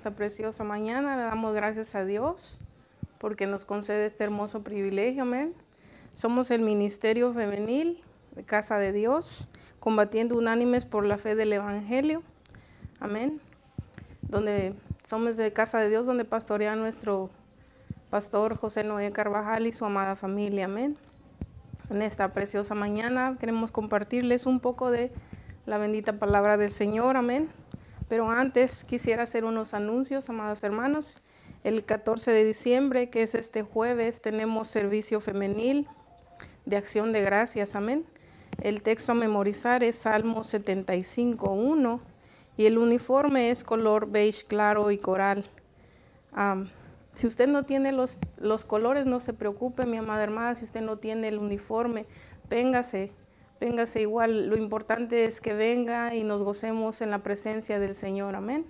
esta preciosa mañana. Le damos gracias a Dios porque nos concede este hermoso privilegio, amén. Somos el Ministerio Femenil de Casa de Dios, combatiendo unánimes por la fe del Evangelio, amén. Donde somos de Casa de Dios, donde pastorea nuestro pastor José Noé Carvajal y su amada familia, amén. En esta preciosa mañana queremos compartirles un poco de la bendita palabra del Señor, amén. Pero antes quisiera hacer unos anuncios, amados hermanos. El 14 de diciembre, que es este jueves, tenemos servicio femenil de acción de gracias, amén. El texto a memorizar es Salmo 75:1 y el uniforme es color beige claro y coral. Si usted no tiene los colores, no se preocupe, mi amada hermana. Si usted no tiene el uniforme, véngase igual. Lo importante es que venga y nos gocemos en la presencia del Señor, amén.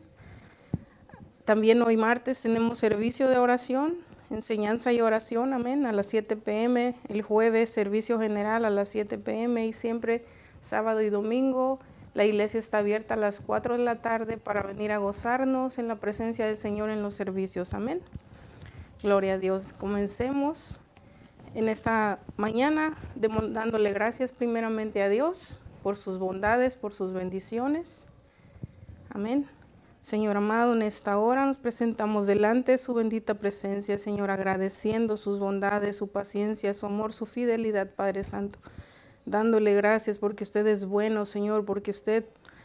También hoy martes tenemos servicio de oración, enseñanza y oración, amén, a las 7 p.m. El jueves servicio general a las 7 p.m. y siempre sábado y domingo la iglesia está abierta a las 4 de la tarde para venir a gozarnos en la presencia del Señor en los servicios, amén. Gloria a Dios. Comencemos en esta mañana dándole gracias primeramente a Dios por sus bondades, por sus bendiciones. Amén. Señor amado, en esta hora nos presentamos delante de su bendita presencia, Señor, agradeciendo sus bondades, su paciencia, su amor, su fidelidad, Padre Santo. Dándole gracias porque usted es bueno, Señor, porque usted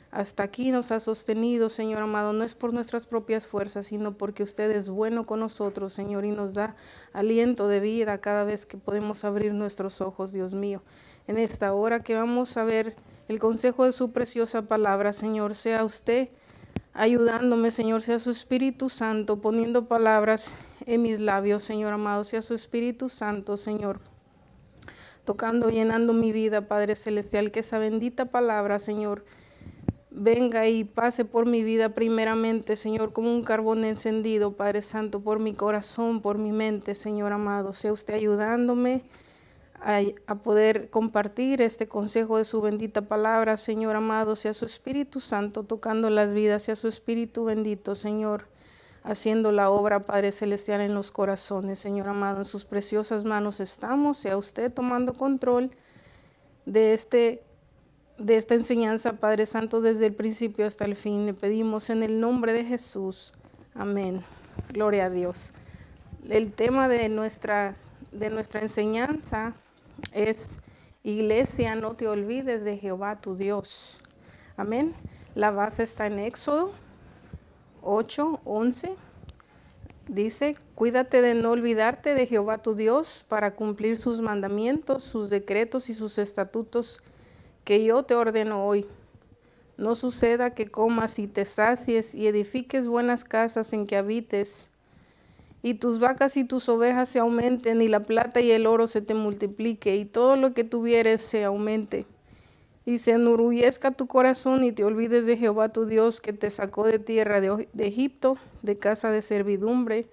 hasta aquí nos ha sostenido, Señor amado. No es por nuestras propias fuerzas, sino porque usted es bueno con nosotros, Señor, y nos da aliento de vida cada vez que podemos abrir nuestros ojos, Dios mío. En esta hora que vamos a ver el consejo de su preciosa palabra, Señor, sea usted ayudándome, Señor, sea su Espíritu Santo, poniendo palabras en mis labios, Señor amado, sea su Espíritu Santo, Señor, tocando, llenando mi vida, Padre Celestial, que esa bendita palabra, Señor, venga y pase por mi vida primeramente, Señor, como un carbón encendido, Padre Santo, por mi corazón, por mi mente, Señor amado, sea usted ayudándome a poder compartir este consejo de su bendita palabra, Señor amado, sea su Espíritu Santo tocando las vidas, sea su Espíritu bendito, Señor, haciendo la obra, Padre Celestial, en los corazones, Señor amado, en sus preciosas manos estamos, sea usted tomando control de esta enseñanza, Padre Santo, desde el principio hasta el fin. Le pedimos en el nombre de Jesús, amén. Gloria a Dios. El tema de nuestra enseñanza es: Iglesia, no te olvides de Jehová tu Dios. Amén. La base está en Éxodo 8:11. Dice: cuídate de no olvidarte de Jehová tu Dios para cumplir sus mandamientos, sus decretos y sus estatutos que yo te ordeno hoy. No suceda que comas y te sacies y edifiques buenas casas en que habites, y tus vacas y tus ovejas se aumenten, y la plata y el oro se te multiplique, y todo lo que tuvieres se aumente, y se enorgullezca tu corazón, y te olvides de Jehová tu Dios, que te sacó de tierra de Egipto, de casa de servidumbre,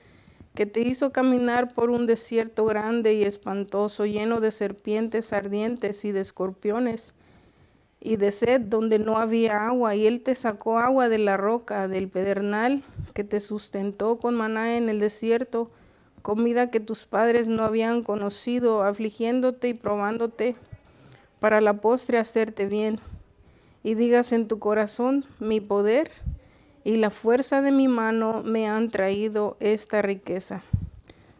que te hizo caminar por un desierto grande y espantoso, lleno de serpientes ardientes y de escorpiones, y de sed donde no había agua, y él te sacó agua de la roca, del pedernal, que te sustentó con maná en el desierto, comida que tus padres no habían conocido, afligiéndote y probándote, para la postre hacerte bien. Y digas en tu corazón: mi poder y la fuerza de mi mano me han traído esta riqueza.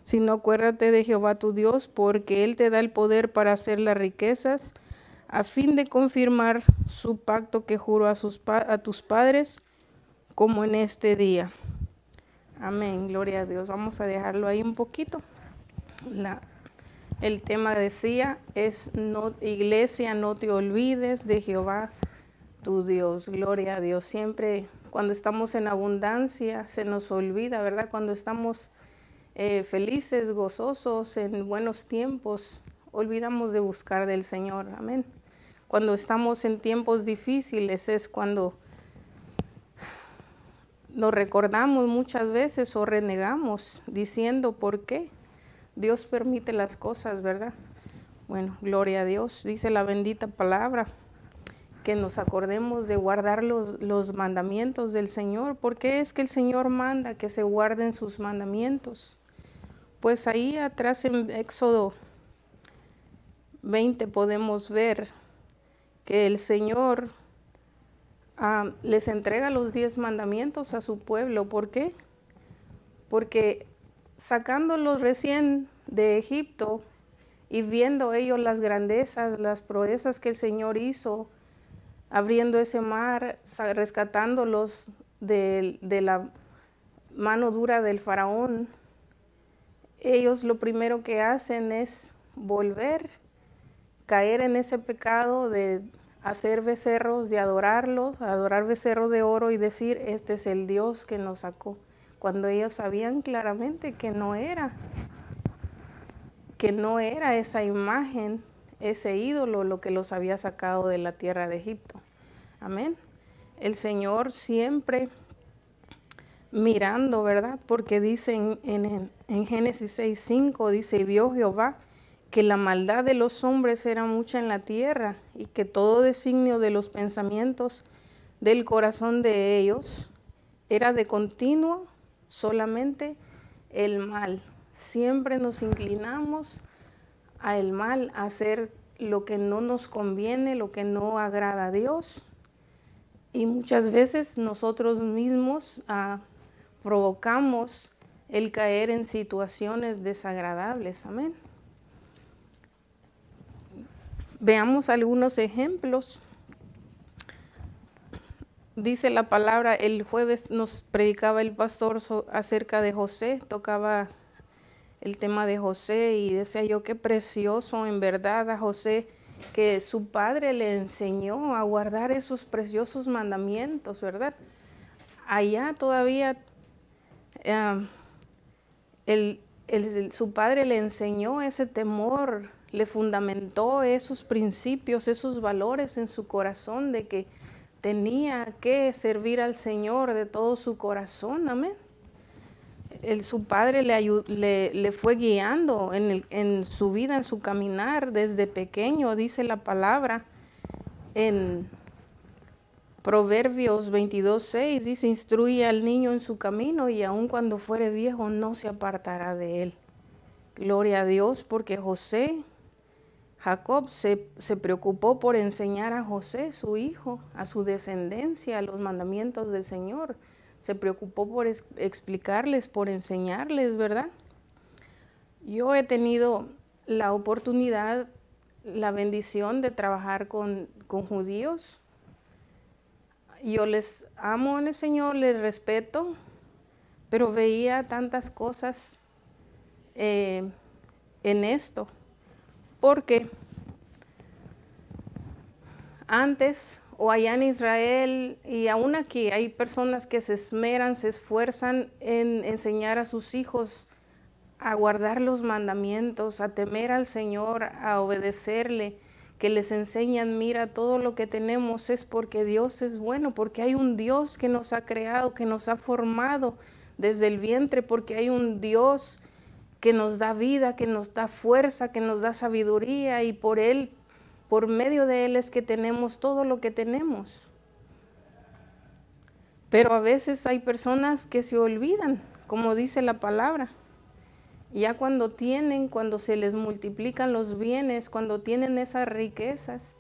Sino acuérdate de Jehová tu Dios, porque él te da el poder para hacer las riquezas, a fin de confirmar su pacto que juró a tus padres, como en este día. Amén, gloria a Dios. Vamos a dejarlo ahí un poquito. El tema decía es: no, iglesia, no te olvides de Jehová tu Dios. Gloria a Dios. Siempre cuando estamos en abundancia se nos olvida, ¿verdad? Cuando estamos felices, gozosos, en buenos tiempos, olvidamos de buscar del Señor. Amén. Cuando estamos en tiempos difíciles es cuando nos recordamos muchas veces o renegamos diciendo: ¿por qué Dios permite las cosas, verdad? Bueno, gloria a Dios. Dice la bendita palabra que nos acordemos de guardar los mandamientos del Señor. ¿Por qué es que el Señor manda que se guarden sus mandamientos? Pues ahí atrás en Éxodo 20 podemos ver que el Señor les entrega los 10 mandamientos a su pueblo. ¿Por qué? Porque sacándolos recién de Egipto y viendo ellos las grandezas, las proezas que el Señor hizo, abriendo ese mar, rescatándolos de la mano dura del faraón, ellos lo primero que hacen es volver, caer en ese pecado de hacer becerros, de adorarlos, adorar becerros de oro y decir, este es el Dios que nos sacó, cuando ellos sabían claramente que no era esa imagen, ese ídolo lo que los había sacado de la tierra de Egipto. Amén. El Señor siempre mirando, ¿verdad? Porque dice en Génesis 6:5, dice, y vio Jehová que la maldad de los hombres era mucha en la tierra y que todo designio de los pensamientos del corazón de ellos era de continuo solamente el mal. Siempre nos inclinamos al mal, a hacer lo que no nos conviene, lo que no agrada a Dios. Y muchas veces nosotros mismos provocamos el caer en situaciones desagradables. Amén. Veamos algunos ejemplos. Dice la palabra, el jueves nos predicaba el pastor acerca de José, tocaba el tema de José y decía yo, qué precioso en verdad a José, que su padre le enseñó a guardar esos preciosos mandamientos, ¿verdad? Allá todavía su padre le enseñó ese temor, le fundamentó esos principios, esos valores en su corazón de que tenía que servir al Señor de todo su corazón, amén. Su padre le fue guiando en su vida, en su caminar desde pequeño, dice la palabra en Proverbios 22:6, dice, instruye al niño en su camino y aun cuando fuere viejo no se apartará de él. Gloria a Dios, porque Jacob se preocupó por enseñar a José, su hijo, a su descendencia, los mandamientos del Señor. Se preocupó por explicarles, por enseñarles, ¿verdad? Yo he tenido la oportunidad, la bendición de trabajar con judíos. Yo les amo en el Señor, les respeto, pero veía tantas cosas en esto, porque antes o allá en Israel y aún aquí hay personas que se esmeran, se esfuerzan en enseñar a sus hijos a guardar los mandamientos, a temer al Señor, a obedecerle, que les enseñan, mira, todo lo que tenemos es porque Dios es bueno, porque hay un Dios que nos ha creado, que nos ha formado desde el vientre, porque hay un Dios que nos da vida, que nos da fuerza, que nos da sabiduría y por Él, por medio de Él es que tenemos todo lo que tenemos. Pero a veces hay personas que se olvidan, como dice la palabra. Ya cuando se les multiplican los bienes, cuando tienen esas riquezas,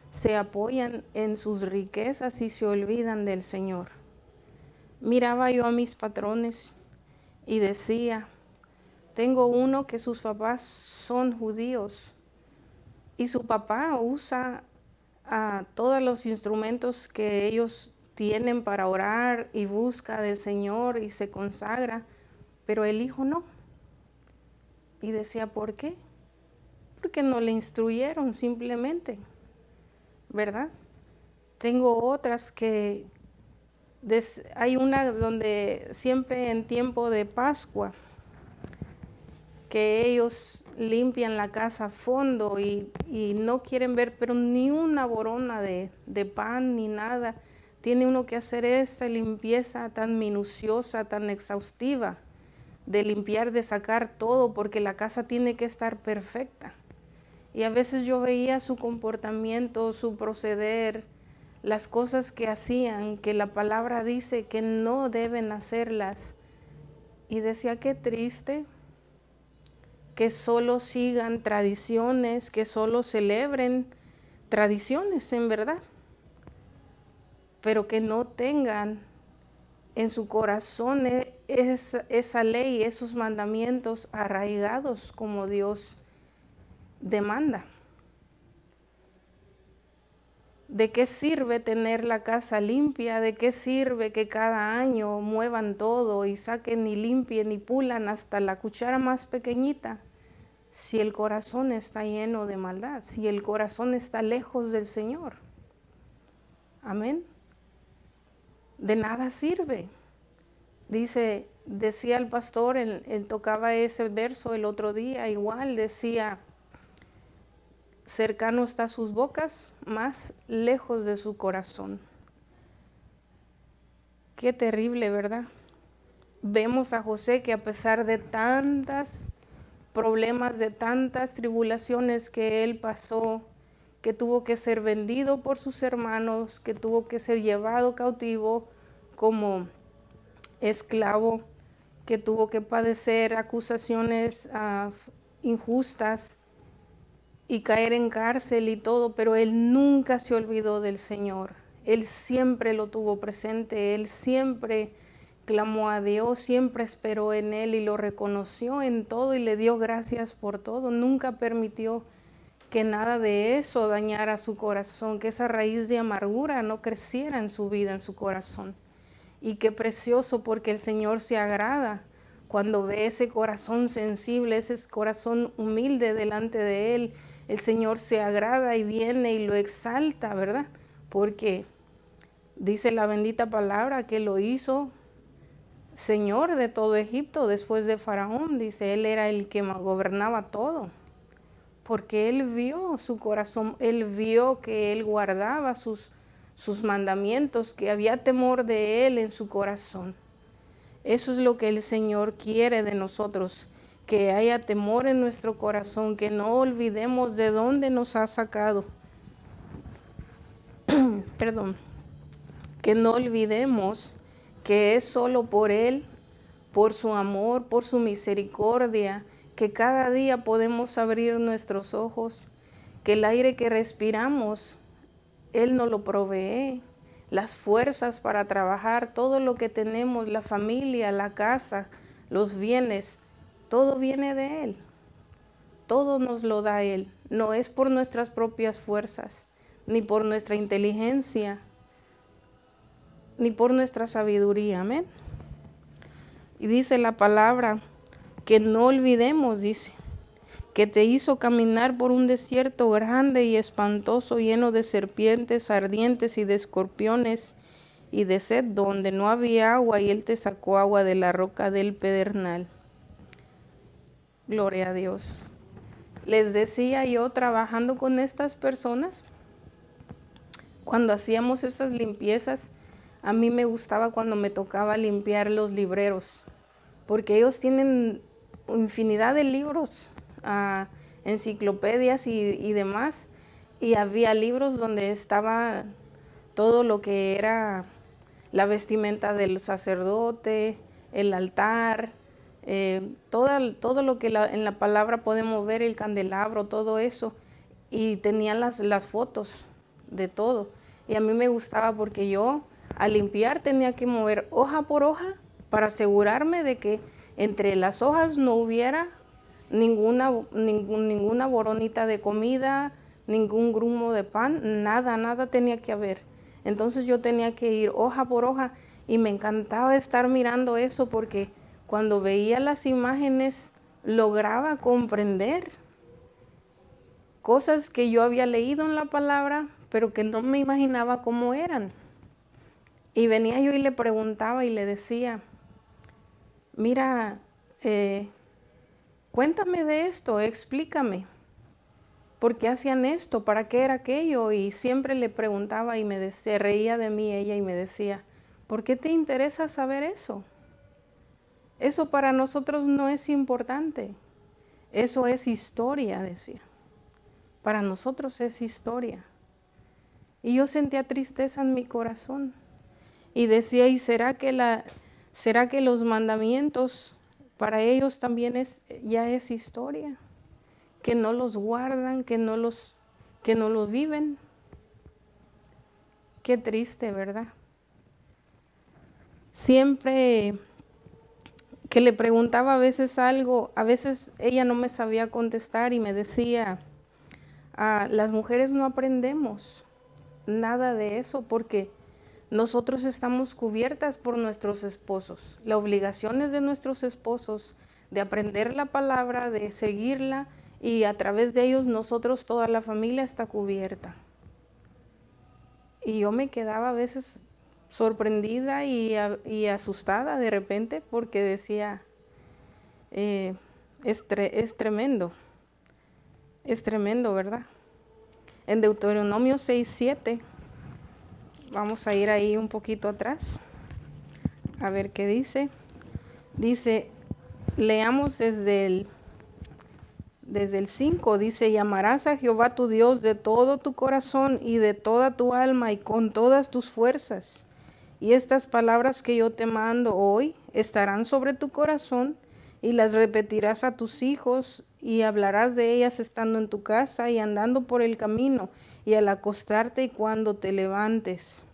se apoyan en sus riquezas y se olvidan del Señor. Miraba yo a mis patrones y decía, tengo uno que sus papás son judíos y su papá usa todos los instrumentos que ellos tienen para orar y busca del Señor y se consagra, pero el hijo no. Y decía, ¿por qué? Porque no le instruyeron simplemente, ¿verdad? Tengo otras que, hay una donde siempre en tiempo de Pascua, que ellos limpian la casa a fondo y no quieren ver, pero ni una borona de pan ni nada. Tiene uno que hacer esa limpieza tan minuciosa, tan exhaustiva, de limpiar, de sacar todo, porque la casa tiene que estar perfecta. Y a veces yo veía su comportamiento, su proceder, las cosas que hacían, que la palabra dice que no deben hacerlas. Y decía, qué triste que solo sigan tradiciones, que solo celebren tradiciones en verdad, pero que no tengan en su corazón esa ley, esos mandamientos arraigados como Dios demanda. ¿De qué sirve tener la casa limpia? ¿De qué sirve que cada año muevan todo y saquen y limpien y pulan hasta la cuchara más pequeñita? Si el corazón está lleno de maldad, si el corazón está lejos del Señor. Amén. De nada sirve. Decía el pastor, él tocaba ese verso el otro día, igual decía, cercano está sus bocas, más lejos de su corazón. Qué terrible, ¿verdad? Vemos a José que a pesar de tantos problemas, de tantas tribulaciones que él pasó, que tuvo que ser vendido por sus hermanos, que tuvo que ser llevado cautivo como esclavo, que tuvo que padecer acusaciones injustas y caer en cárcel y todo, pero él nunca se olvidó del Señor. Él siempre lo tuvo presente, él siempre clamó a Dios, siempre esperó en él y lo reconoció en todo y le dio gracias por todo. Nunca permitió que nada de eso dañara su corazón, que esa raíz de amargura no creciera en su vida, en su corazón. Y qué precioso, porque el Señor se agrada cuando ve ese corazón sensible, ese corazón humilde delante de Él. El Señor se agrada y viene y lo exalta, ¿verdad? Porque dice la bendita palabra que lo hizo Señor de todo Egipto después de Faraón. Dice, Él era el que gobernaba todo. Porque Él vio su corazón, Él vio que Él guardaba sus mandamientos, que había temor de Él en su corazón. Eso es lo que el Señor quiere de nosotros, que haya temor en nuestro corazón, que no olvidemos de dónde nos ha sacado. Perdón. Que no olvidemos que es solo por Él, por su amor, por su misericordia, que cada día podemos abrir nuestros ojos, que el aire que respiramos, Él nos lo provee, las fuerzas para trabajar, todo lo que tenemos, la familia, la casa, los bienes, todo viene de Él, todo nos lo da Él, no es por nuestras propias fuerzas, ni por nuestra inteligencia, ni por nuestra sabiduría, amén. Y dice la palabra, que no olvidemos, dice, que te hizo caminar por un desierto grande y espantoso, lleno de serpientes ardientes y de escorpiones y de sed, donde no había agua, y Él te sacó agua de la roca del pedernal. Gloria a Dios. Les decía yo, trabajando con estas personas, cuando hacíamos estas limpiezas, a mí me gustaba cuando me tocaba limpiar los libreros, porque ellos tienen infinidad de libros, enciclopedias y demás, y había libros donde estaba todo lo que era la vestimenta del sacerdote, el altar, todo lo que en la palabra podemos ver, el candelabro, todo eso, y tenía las fotos de todo. Y a mí me gustaba porque yo al limpiar tenía que mover hoja por hoja para asegurarme de que entre las hojas no hubiera ninguna boronita de comida, ningún grumo de pan, nada tenía que haber. Entonces yo tenía que ir hoja por hoja y me encantaba estar mirando eso porque cuando veía las imágenes lograba comprender cosas que yo había leído en la palabra, pero que no me imaginaba cómo eran. Y venía yo y le preguntaba y le decía, mira, cuéntame de esto, explícame, ¿por qué hacían esto? ¿Para qué era aquello? Y siempre le preguntaba y se reía de mí ella y me decía, ¿por qué te interesa saber eso? Eso para nosotros no es importante, eso es historia, decía. Para nosotros es historia. Y yo sentía tristeza en mi corazón. Y decía, ¿y será que los mandamientos para ellos también ya es historia? Que no los guardan, que no los viven. Qué triste, ¿verdad? Siempre que le preguntaba a veces algo, a veces ella no me sabía contestar y me decía, las mujeres no aprendemos nada de eso porque nosotros estamos cubiertas por nuestros esposos. La obligación es de nuestros esposos de aprender la palabra, de seguirla, y a través de ellos nosotros, toda la familia está cubierta. Y yo me quedaba a veces sorprendida y asustada de repente porque decía, es tremendo, ¿verdad? En Deuteronomio 6:7, vamos a ir ahí un poquito atrás, a ver qué dice. Dice, leamos desde el 5, dice, y amarás a Jehová tu Dios de todo tu corazón y de toda tu alma y con todas tus fuerzas. Y estas palabras que yo te mando hoy estarán sobre tu corazón y las repetirás a tus hijos y hablarás de ellas estando en tu casa y andando por el camino y al acostarte y cuando te levantes.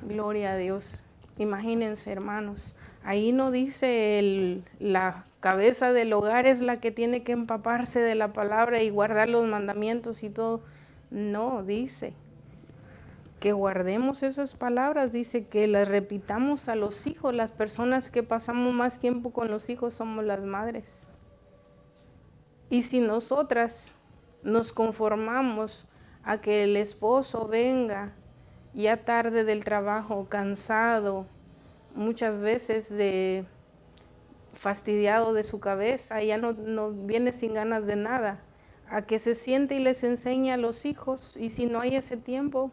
Gloria a Dios. Imagínense, hermanos. Ahí no dice la cabeza del hogar es la que tiene que empaparse de la palabra y guardar los mandamientos y todo. No, dice que guardemos esas palabras, dice que las repitamos a los hijos. Las personas que pasamos más tiempo con los hijos somos las madres. Y si nosotras nos conformamos a que el esposo venga ya tarde del trabajo, cansado, muchas veces fastidiado de su cabeza, ya no viene sin ganas de nada, a que se siente y les enseñe a los hijos, y si no hay ese tiempo,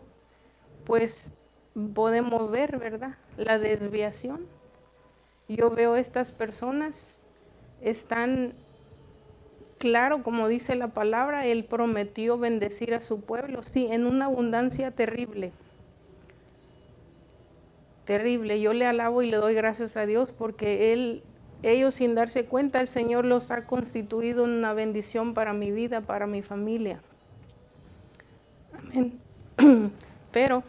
pues podemos ver, ¿verdad?, la desviación. Yo veo estas personas, están, claro, como dice la palabra, Él prometió bendecir a su pueblo, sí, en una abundancia terrible. Terrible. Yo le alabo y le doy gracias a Dios porque ellos sin darse cuenta, el Señor los ha constituido en una bendición para mi vida, para mi familia. Amén. Pero,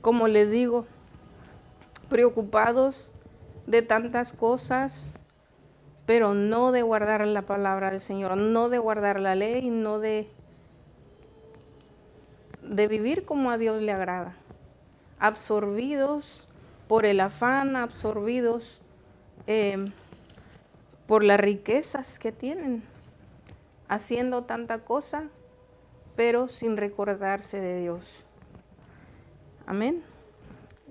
como les digo, preocupados de tantas cosas, pero no de guardar la palabra del Señor, no de guardar la ley, no de vivir como a Dios le agrada. Absorbidos por el afán, absorbidos por las riquezas que tienen, haciendo tanta cosa, pero sin recordarse de Dios. Amén.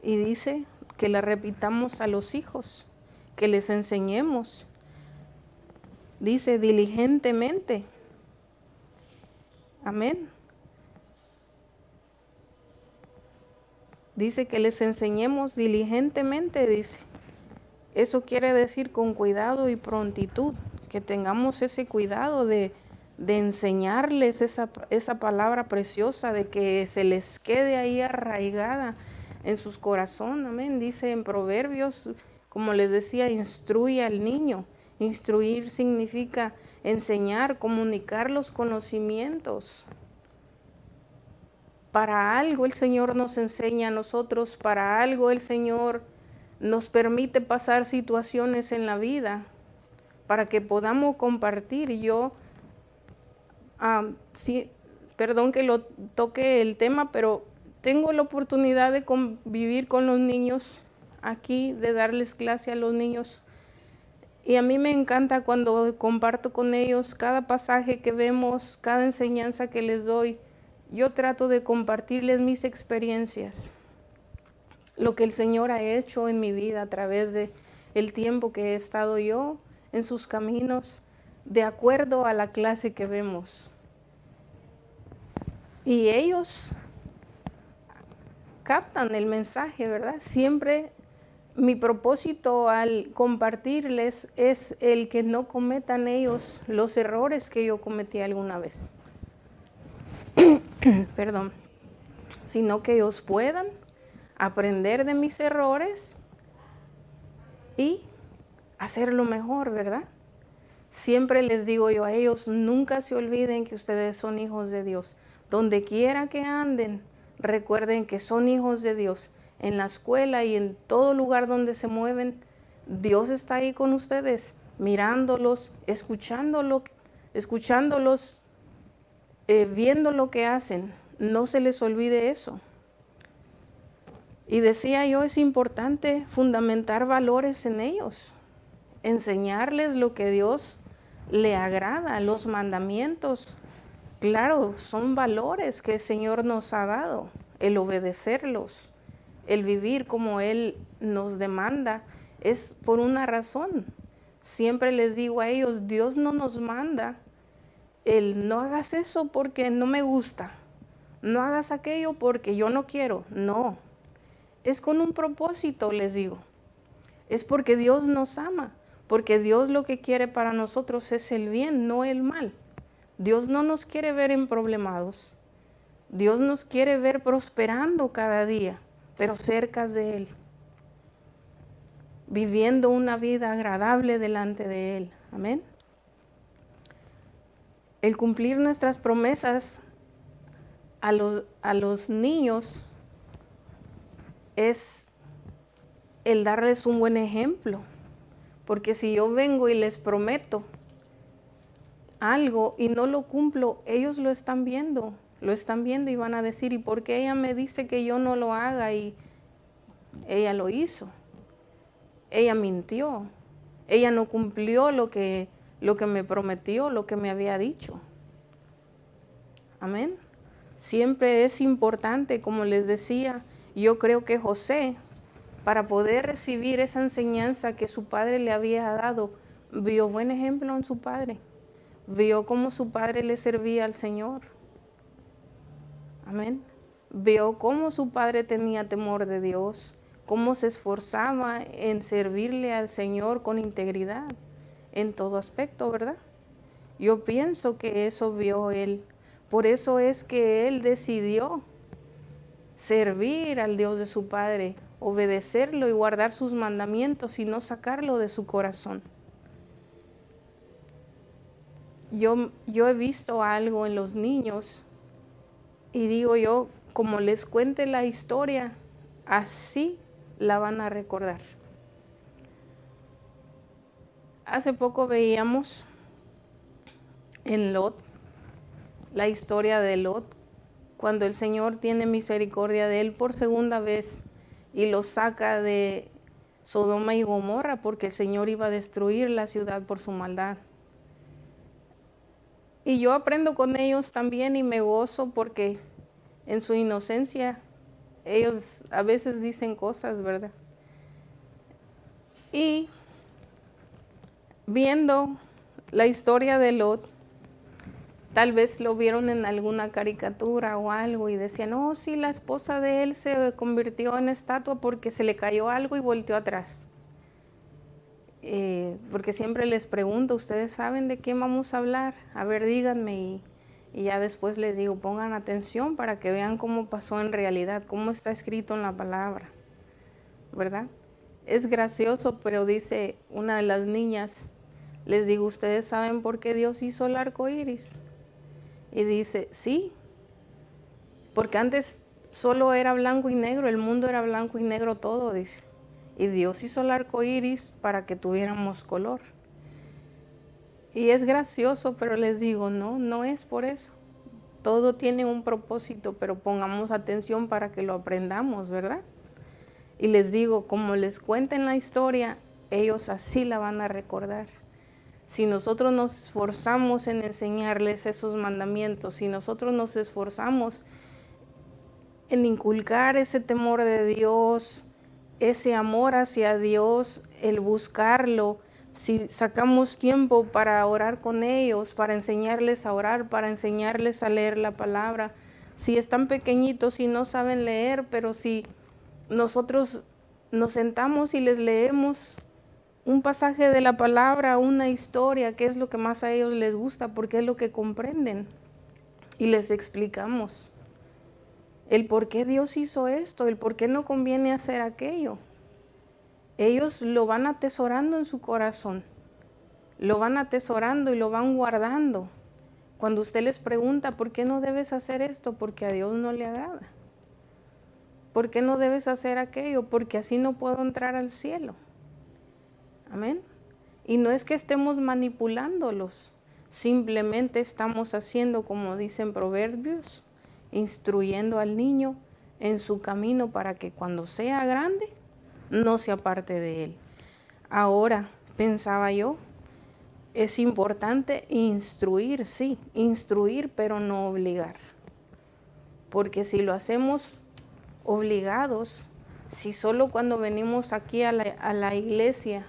Y dice que la repitamos a los hijos, que les enseñemos. Dice diligentemente. Amén. Dice que les enseñemos diligentemente, dice. Eso quiere decir con cuidado y prontitud, que tengamos ese cuidado de enseñarles esa palabra preciosa, de que se les quede ahí arraigada en sus corazones. Amén. Dice en Proverbios, como les decía, instruye al niño. Instruir significa enseñar, comunicar los conocimientos. Para algo el Señor nos enseña a nosotros, para algo el Señor nos permite pasar situaciones en la vida, para que podamos compartir. Yo, sí, perdón que lo toque el tema, pero tengo la oportunidad de convivir con los niños aquí, de darles clase a los niños. Y a mí me encanta cuando comparto con ellos cada pasaje que vemos, cada enseñanza que les doy. Yo trato de compartirles mis experiencias, lo que el Señor ha hecho en mi vida a través de el tiempo que he estado yo en sus caminos, de acuerdo a la clase que vemos. Y ellos captan el mensaje, ¿verdad? Siempre mi propósito al compartirles es el que no cometan ellos los errores que yo cometí alguna vez. Perdón. sino que ellos puedan aprender de mis errores y hacerlo mejor, ¿verdad? Siempre les digo yo a ellos, nunca se olviden que ustedes son hijos de Dios. Donde quiera que anden, recuerden que son hijos de Dios. En la escuela y en todo lugar donde se mueven, Dios está ahí con ustedes, mirándolos, escuchándolos, viendo lo que hacen. No se les olvide eso. Y decía yo, es importante fundamentar valores en ellos, enseñarles lo que Dios le agrada, los mandamientos. Claro, son valores que el Señor nos ha dado, el obedecerlos, el vivir como Él nos demanda, es por una razón. Siempre les digo a ellos, Dios no nos manda el no hagas eso porque no me gusta, no hagas aquello porque yo no quiero. No, es con un propósito, les digo. Es porque Dios nos ama, porque Dios lo que quiere para nosotros es el bien, no el mal. Dios no nos quiere ver emproblemados. Dios nos quiere ver prosperando cada día, pero cerca de Él, viviendo una vida agradable delante de Él. Amén. El cumplir nuestras promesas a los niños es el darles un buen ejemplo. Porque si yo vengo y les prometo algo y no lo cumplo, ellos lo están viendo y van a decir, ¿y por qué ella me dice que yo no lo haga? Y ella lo hizo, ella mintió, ella no cumplió lo que me prometió, lo que me había dicho. Amén. Siempre es importante, como les decía, yo creo que José, para poder recibir esa enseñanza que su padre le había dado, vio buen ejemplo en su padre. Vio cómo su padre le servía al Señor. Amén. Vio cómo su padre tenía temor de Dios, cómo se esforzaba en servirle al Señor con integridad, en todo aspecto, ¿verdad? Yo pienso que eso vio él. Por eso es que él decidió servir al Dios de su padre, obedecerlo y guardar sus mandamientos y no sacarlo de su corazón. Yo he visto algo en los niños y digo yo, como les cuente la historia, así la van a recordar. Hace poco veíamos en Lot, la historia de Lot, cuando el Señor tiene misericordia de él por segunda vez y lo saca de Sodoma y Gomorra porque el Señor iba a destruir la ciudad por su maldad. Y yo aprendo con ellos también y me gozo porque en su inocencia ellos a veces dicen cosas, ¿verdad? Y viendo la historia de Lot, tal vez lo vieron en alguna caricatura o algo y decían, oh, sí, la esposa de él se convirtió en estatua porque se le cayó algo y volteó atrás. Porque siempre les pregunto, ¿ustedes saben de qué vamos a hablar? A ver, díganme y ya después les digo, pongan atención para que vean cómo pasó en realidad, cómo está escrito en la palabra, ¿verdad? Es gracioso, pero dice una de las niñas, les digo, ¿ustedes saben por qué Dios hizo el arco iris? Y dice, sí, porque antes solo era blanco y negro, el mundo era blanco y negro todo, dice. Y Dios hizo el arco iris para que tuviéramos color. Y es gracioso, pero les digo, no es por eso. Todo tiene un propósito, pero pongamos atención para que lo aprendamos, ¿verdad? Y les digo, como les cuenten la historia, ellos así la van a recordar. Si nosotros nos esforzamos en enseñarles esos mandamientos, si nosotros nos esforzamos en inculcar ese temor de Dios, ese amor hacia Dios, el buscarlo, si sacamos tiempo para orar con ellos, para enseñarles a orar, para enseñarles a leer la palabra, si están pequeñitos y no saben leer, pero si nosotros nos sentamos y les leemos un pasaje de la palabra, una historia, que es lo que más a ellos les gusta, porque es lo que comprenden, y les explicamos. el por qué Dios hizo esto, el por qué no conviene hacer aquello. Ellos lo van atesorando en su corazón, lo van atesorando y lo van guardando. Cuando usted les pregunta, ¿por qué no debes hacer esto? Porque a Dios no le agrada. ¿Por qué no debes hacer aquello? Porque así no puedo entrar al cielo. Amén. Y no es que estemos manipulándolos, simplemente estamos haciendo, como dicen Proverbios, instruyendo al niño en su camino para que cuando sea grande no se aparte de él. Ahora, pensaba yo, es importante instruir, sí, instruir, pero no obligar. Porque si lo hacemos obligados, si solo cuando venimos aquí a la iglesia,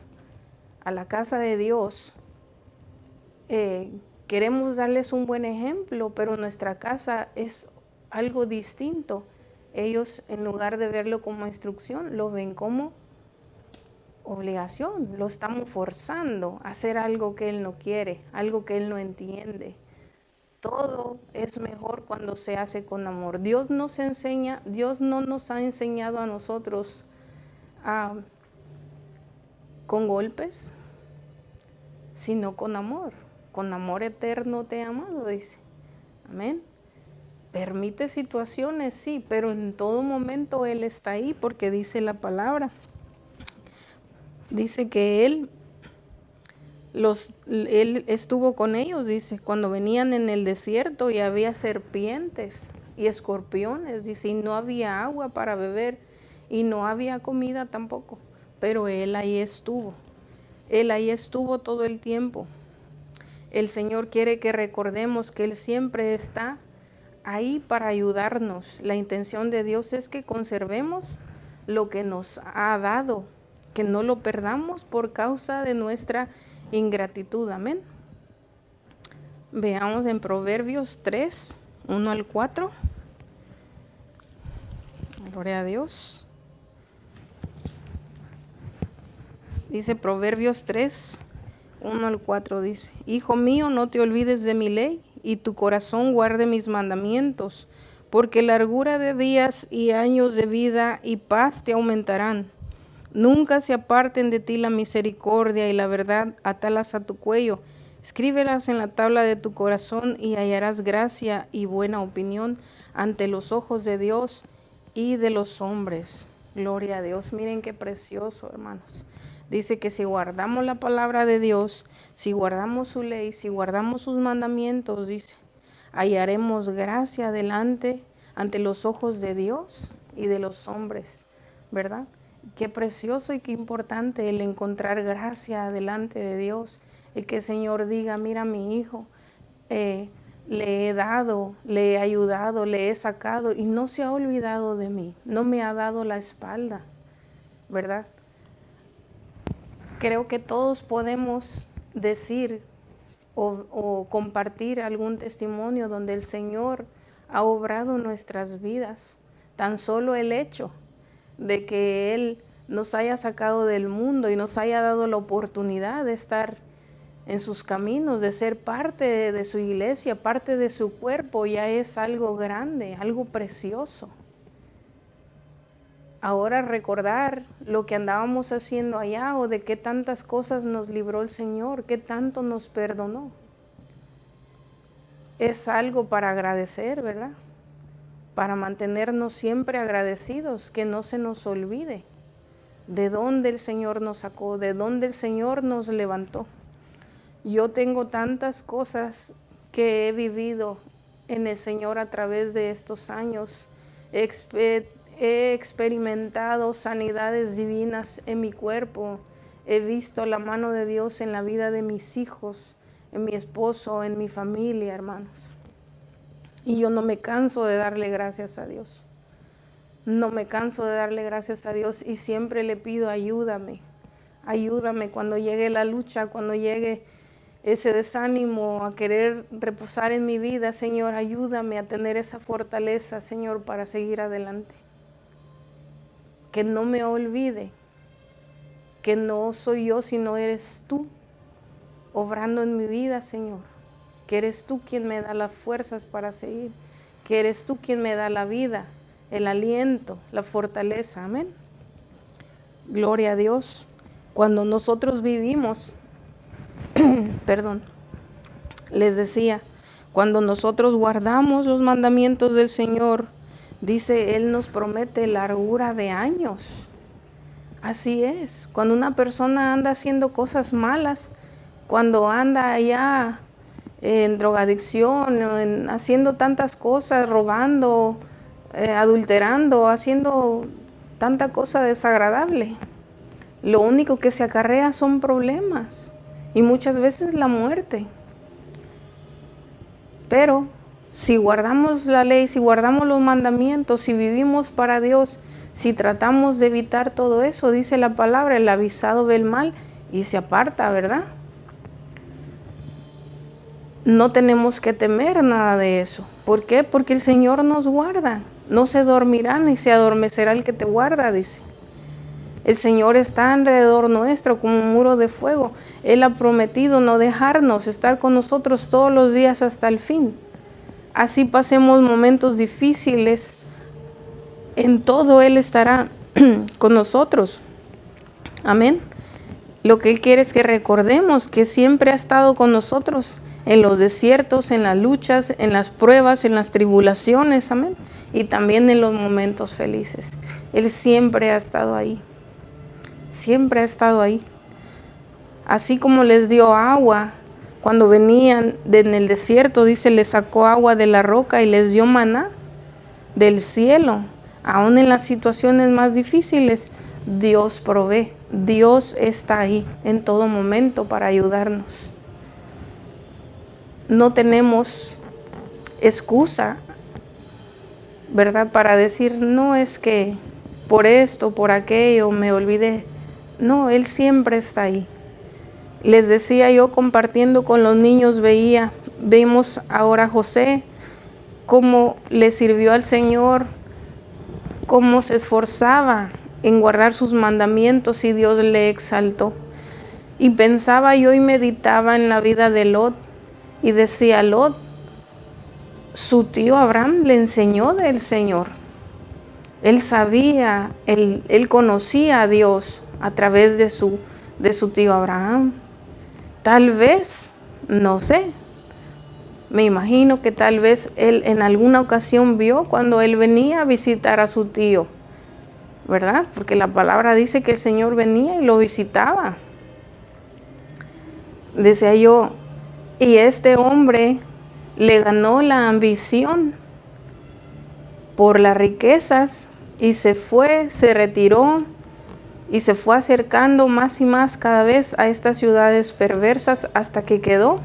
a la casa de Dios, queremos darles un buen ejemplo, pero nuestra casa es algo distinto. Ellos, en lugar de verlo como instrucción, lo ven como obligación. Lo estamos forzando a hacer algo que Él no quiere, algo que Él no entiende. Todo es mejor cuando se hace con amor. Dios no nos ha enseñado a nosotros con golpes, sino con amor. Con amor eterno te he amado, dice. Amén. Permite situaciones, sí, pero en todo momento Él está ahí porque dice la palabra. Dice que Él estuvo con ellos, dice, cuando venían en el desierto y había serpientes y escorpiones, dice, y no había agua para beber y no había comida tampoco, pero Él ahí estuvo. Él ahí estuvo todo el tiempo. El Señor quiere que recordemos que Él siempre está ahí para ayudarnos. La intención de Dios es que conservemos lo que nos ha dado, que no lo perdamos por causa de nuestra ingratitud. Amén. Veamos en Proverbios 3, 1 al 4. Gloria a Dios. Dice Proverbios 3, 1 al 4, dice: Hijo mío, no te olvides de mi ley, y tu corazón guarde mis mandamientos, porque largura de días y años de vida y paz te aumentarán. Nunca se aparten de ti la misericordia y la verdad, atalas a tu cuello. Escríbelas en la tabla de tu corazón y hallarás gracia y buena opinión ante los ojos de Dios y de los hombres. Gloria a Dios. Miren qué precioso, hermanos. Dice que si guardamos la palabra de Dios, si guardamos su ley, si guardamos sus mandamientos, dice, hallaremos gracia ante los ojos de Dios y de los hombres, ¿verdad? Qué precioso y qué importante el encontrar gracia delante de Dios. El que el Señor diga, mira, mi hijo, le he dado, le he ayudado, le he sacado y no se ha olvidado de mí, no me ha dado la espalda, ¿verdad? Creo que todos podemos decir o compartir algún testimonio donde el Señor ha obrado en nuestras vidas. Tan solo el hecho de que Él nos haya sacado del mundo y nos haya dado la oportunidad de estar en sus caminos, de ser parte de su iglesia, parte de su cuerpo, ya es algo grande, algo precioso. Ahora recordar lo que andábamos haciendo allá o de qué tantas cosas nos libró el Señor, qué tanto nos perdonó. Es algo para agradecer, ¿verdad? Para mantenernos siempre agradecidos, que no se nos olvide de dónde el Señor nos sacó, de dónde el Señor nos levantó. Yo tengo tantas cosas que he vivido en el Señor a través de estos años. He experimentado sanidades divinas en mi cuerpo. He visto la mano de Dios en la vida de mis hijos, en mi esposo, en mi familia, hermanos. Y yo no me canso de darle gracias a Dios. No me canso de darle gracias a Dios y siempre le pido, ayúdame. Ayúdame cuando llegue la lucha, cuando llegue ese desánimo a querer reposar en mi vida, Señor, ayúdame a tener esa fortaleza, Señor, para seguir adelante. Que no me olvide que no soy yo, sino eres tú, obrando en mi vida, Señor. Que eres tú quien me da las fuerzas para seguir. Que eres tú quien me da la vida. el aliento, la fortaleza. Amén. Gloria a Dios. Cuando nosotros vivimos, perdón, les decía, cuando nosotros guardamos los mandamientos del Señor, dice, Él nos promete largura de años. Así es. Cuando una persona anda haciendo cosas malas, cuando anda allá en drogadicción, haciendo tantas cosas, robando, adulterando, haciendo tanta cosa desagradable, lo único que se acarrea son problemas y muchas veces la muerte. Pero si guardamos la ley, si guardamos los mandamientos, si vivimos para Dios, si tratamos de evitar todo eso, dice la palabra, el avisado ve el mal y se aparta, ¿verdad? No tenemos que temer nada de eso. ¿Por qué? Porque el Señor nos guarda. No se dormirá ni se adormecerá el que te guarda, dice. El Señor está alrededor nuestro como un muro de fuego. Él ha prometido no dejarnos, estar con nosotros todos los días hasta el fin. Así pasemos momentos difíciles, en todo Él estará con nosotros. Amén. Lo que Él quiere es que recordemos que siempre ha estado con nosotros en los desiertos, en las luchas, en las pruebas, en las tribulaciones. Amén. Y también en los momentos felices. Él siempre ha estado ahí. Siempre ha estado ahí. Así como les dio agua cuando venían en el desierto, dice, les sacó agua de la roca y les dio maná del cielo. Aún en las situaciones más difíciles, Dios provee. Dios está ahí en todo momento para ayudarnos. No tenemos excusa, ¿verdad? Para decir, no, es que por esto, por aquello, me olvidé. No, Él siempre está ahí. Les decía yo, compartiendo con los niños, vemos ahora a José, cómo le sirvió al Señor, cómo se esforzaba en guardar sus mandamientos y Dios le exaltó. Y pensaba yo y meditaba en la vida de Lot y decía, Lot, su tío Abraham le enseñó del Señor. Él sabía, él conocía a Dios a través de su tío Abraham. Tal vez, no sé, me imagino que tal vez él en alguna ocasión vio cuando él venía a visitar a su tío, ¿verdad? Porque la palabra dice que el Señor venía y lo visitaba. Decía yo, y este hombre le ganó la ambición por las riquezas y se fue, se retiró y se fue acercando más y más cada vez a estas ciudades perversas hasta que quedó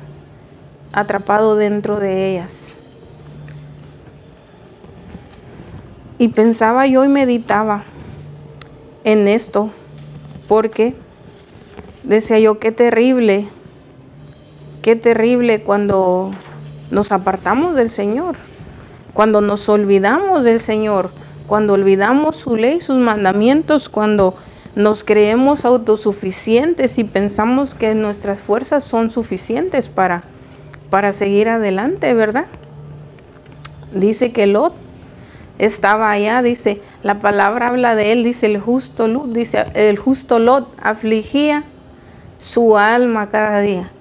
atrapado dentro de ellas. Y pensaba yo y meditaba en esto, porque decía yo, qué terrible cuando nos apartamos del Señor, cuando nos olvidamos del Señor, cuando olvidamos su ley, sus mandamientos, cuando nos creemos autosuficientes y pensamos que nuestras fuerzas son suficientes para seguir adelante, ¿verdad? Dice que Lot estaba allá, dice, la palabra habla de él, dice el justo Lot afligía su alma cada día.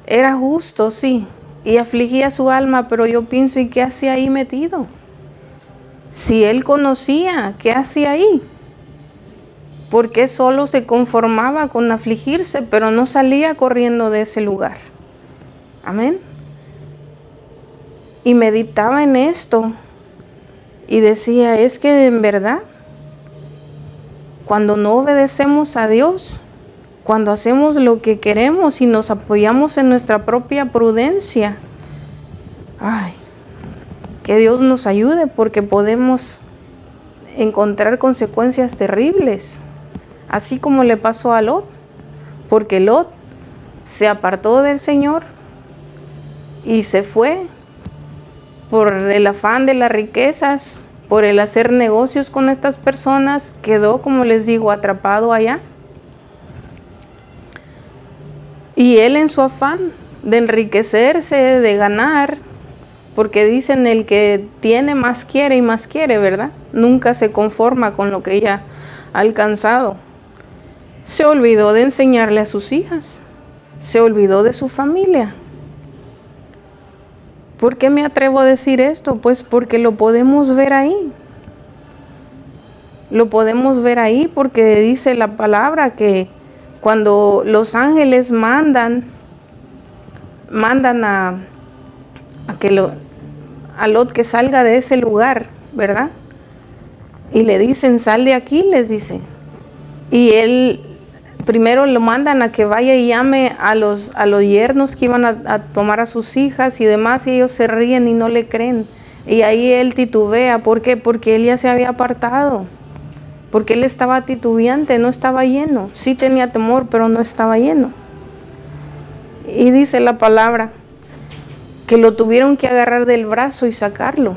Era justo, sí, y afligía su alma, pero yo pienso, ¿y qué hacía ahí metido? Si él conocía, ¿qué hacía ahí? ¿Por qué solo se conformaba con afligirse, pero no salía corriendo de ese lugar? Amén. Y meditaba en esto y decía, es que en verdad, cuando no obedecemos a Dios, cuando hacemos lo que queremos y nos apoyamos en nuestra propia prudencia, ay, que Dios nos ayude, porque podemos encontrar consecuencias terribles, así como le pasó a Lot, porque Lot se apartó del Señor y se fue por el afán de las riquezas, por el hacer negocios con estas personas, quedó, como les digo, atrapado allá. Y él, en su afán de enriquecerse, de ganar, porque dicen el que tiene más quiere y más quiere, ¿verdad? Nunca se conforma con lo que ella ha alcanzado. Se olvidó de enseñarle a sus hijas, se olvidó de su familia. ¿Por qué me atrevo a decir esto? Pues porque lo podemos ver ahí. Lo podemos ver ahí porque dice la palabra que cuando los ángeles mandan a Lot que salga de ese lugar, ¿verdad? Y le dicen, sal de aquí, les dice. Y él primero lo mandan a que vaya y llame a los yernos que iban a tomar a sus hijas y demás, y ellos se ríen y no le creen. Y ahí él titubea. ¿Por qué? Porque él ya se había apartado. Porque él estaba titubeante, no estaba lleno. Sí tenía temor, pero no estaba lleno. Y dice la palabra que lo tuvieron que agarrar del brazo y sacarlo.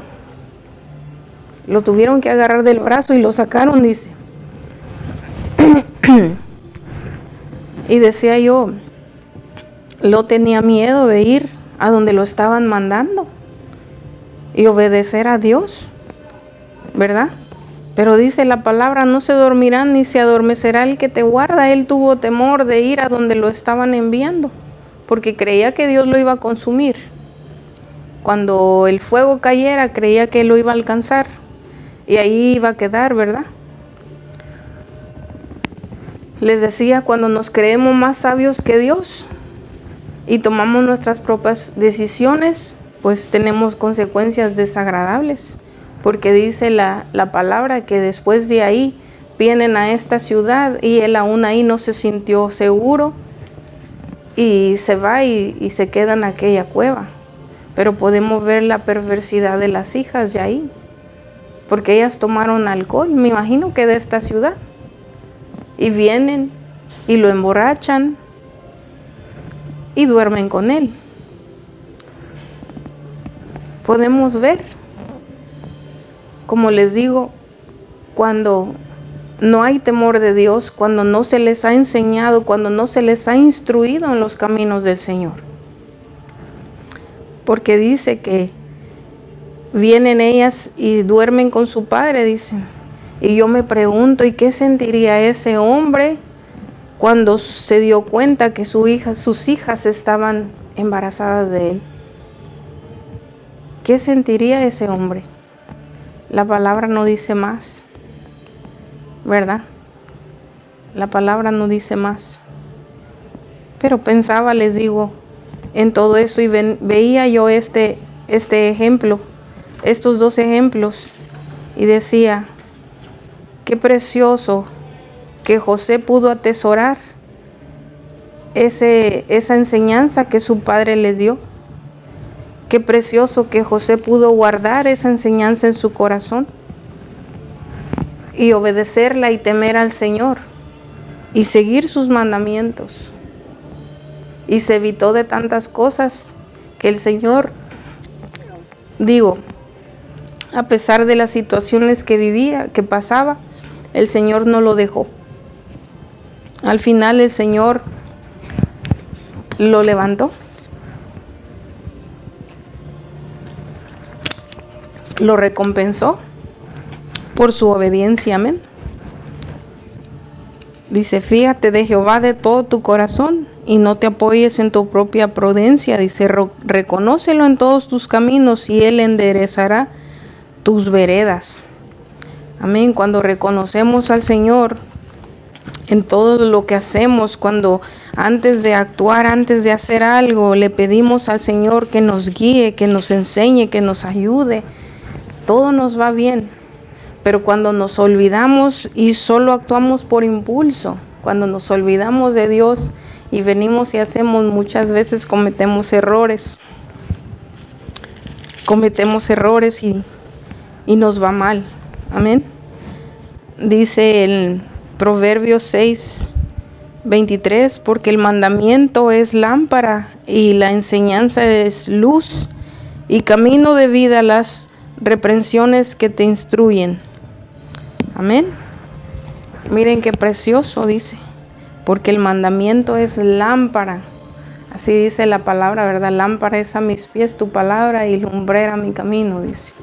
Lo tuvieron que agarrar del brazo y lo sacaron, dice. Y decía yo, Lot tenía miedo de ir a donde lo estaban mandando y obedecer a Dios, ¿verdad? Pero dice la palabra, no se dormirán ni se adormecerá el que te guarda. Él tuvo temor de ir a donde lo estaban enviando, porque creía que Dios lo iba a consumir. Cuando el fuego cayera, creía que lo iba a alcanzar y ahí iba a quedar, ¿verdad? Les decía, cuando nos creemos más sabios que Dios y tomamos nuestras propias decisiones, pues tenemos consecuencias desagradables. Porque dice la palabra que después de ahí vienen a esta ciudad y él aún ahí no se sintió seguro y se va y se queda en aquella cueva. Pero podemos ver la perversidad de las hijas de ahí, porque ellas tomaron alcohol, me imagino que de esta ciudad, y vienen y lo emborrachan y duermen con él. Podemos ver, como les digo, cuando no hay temor de Dios, cuando no se les ha enseñado, cuando no se les ha instruido en los caminos del Señor. Porque dice que vienen ellas y duermen con su padre, dicen. Y yo me pregunto, ¿y qué sentiría ese hombre cuando se dio cuenta que sus hijas estaban embarazadas de él? ¿Qué sentiría ese hombre? La palabra no dice más, ¿verdad? La palabra no dice más. Pero pensaba, les digo, en todo esto y veía yo este ejemplo, estos dos ejemplos, y decía, qué precioso que José pudo atesorar esa enseñanza que su padre les dio. Qué precioso que José pudo guardar esa enseñanza en su corazón y obedecerla y temer al Señor y seguir sus mandamientos. Y se evitó de tantas cosas que el Señor, a pesar de las situaciones que vivía, que pasaba, el Señor no lo dejó. Al final el Señor lo levantó. Lo recompensó por su obediencia, amén. Dice, fíjate de Jehová de todo tu corazón y no te apoyes en tu propia prudencia. Dice, reconócelo en todos tus caminos y Él enderezará tus veredas. Amén. Cuando reconocemos al Señor en todo lo que hacemos, cuando antes de actuar, antes de hacer algo, le pedimos al Señor que nos guíe, que nos enseñe, que nos ayude, todo nos va bien. Pero cuando nos olvidamos y solo actuamos por impulso, cuando nos olvidamos de Dios y venimos y hacemos, muchas veces cometemos errores. Y nos va mal. Amén. Dice el Proverbios 6:23, porque el mandamiento es lámpara y la enseñanza es luz y camino de vida las reprensiones que te instruyen. Amén. Miren qué precioso dice, porque el mandamiento es lámpara. Así dice la palabra, ¿verdad? Lámpara es a mis pies tu palabra y lumbrera mi camino, dice.